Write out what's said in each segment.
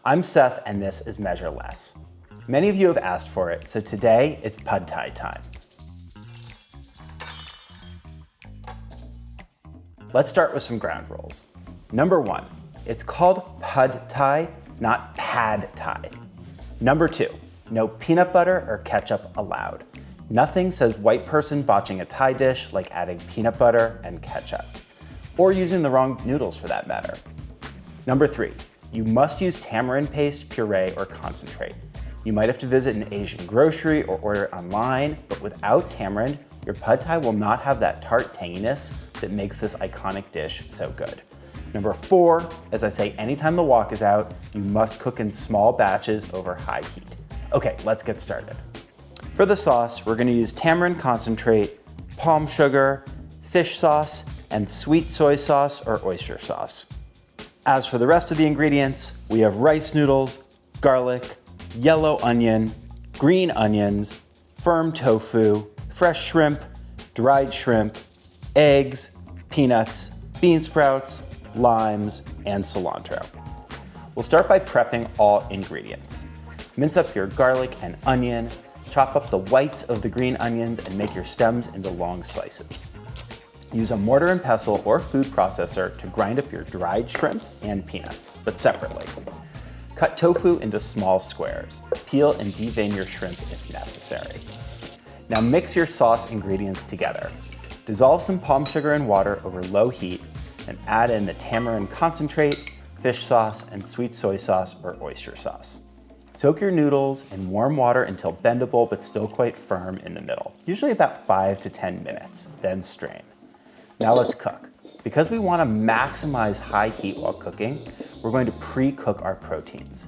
I'm Seth and this is Measure Less. Many of you have asked for it, so today it's pad thai time. Let's start with some ground rules. Number 1, it's called pad thai, not pad thai. Number 2, no peanut butter or ketchup allowed. Nothing says white person botching a Thai dish like adding peanut butter and ketchup, or using the wrong noodles for that matter. Number 3, you must use tamarind paste, puree, or concentrate. You might have to visit an Asian grocery or order online, but without tamarind, your pad thai will not have that tart tanginess that makes this iconic dish so good. Number 4, as I say anytime the wok is out, you must cook in small batches over high heat. Okay, let's get started. For the sauce, we're gonna use tamarind concentrate, palm sugar, fish sauce, and sweet soy sauce or oyster sauce. As for the rest of the ingredients, we have rice noodles, garlic, yellow onion, green onions, firm tofu, fresh shrimp, dried shrimp, eggs, peanuts, bean sprouts, limes, and cilantro. We'll start by prepping all ingredients. Mince up your garlic and onion, chop up the whites of the green onions and make your stems into long slices. Use a mortar and pestle or food processor to grind up your dried shrimp and peanuts, but separately. Cut tofu into small squares. Peel and devein your shrimp if necessary. Now mix your sauce ingredients together. Dissolve some palm sugar in water over low heat and add in the tamarind concentrate, fish sauce, and sweet soy sauce or oyster sauce. Soak your noodles in warm water until bendable but still quite firm in the middle, usually about 5 to 10 minutes, then strain. Now let's cook. Because we want to maximize high heat while cooking, we're going to pre-cook our proteins.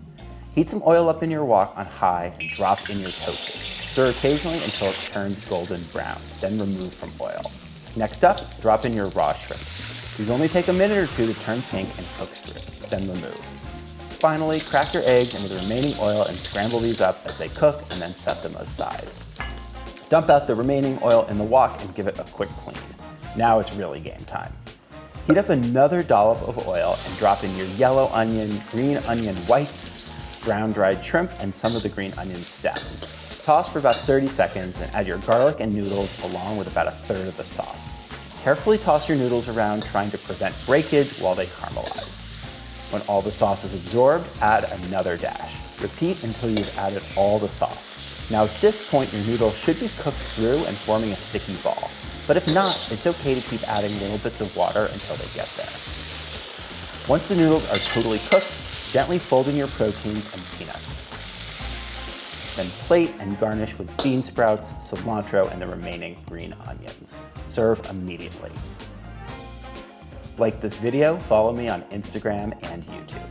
Heat some oil up in your wok on high and drop in your tofu. Stir occasionally until it turns golden brown, then remove from oil. Next up, drop in your raw shrimp. These only take a minute or two to turn pink and cook through, then remove. Finally, crack your eggs into the remaining oil and scramble these up as they cook and then set them aside. Dump out the remaining oil in the wok and give it a quick clean. Now it's really game time. Heat up another dollop of oil and drop in your yellow onion, green onion whites, brown dried shrimp, and some of the green onion stems. Toss for about 30 seconds and add your garlic and noodles along with about a third of the sauce. Carefully toss your noodles around, trying to prevent breakage while they caramelize. When all the sauce is absorbed, add another dash. Repeat until you've added all the sauce. Now at this point, your noodles should be cooked through and forming a sticky ball. But if not, it's okay to keep adding little bits of water until they get there. Once the noodles are totally cooked, gently fold in your proteins and peanuts. Then plate and garnish with bean sprouts, cilantro, and the remaining green onions. Serve immediately. Like this video, follow me on Instagram and YouTube.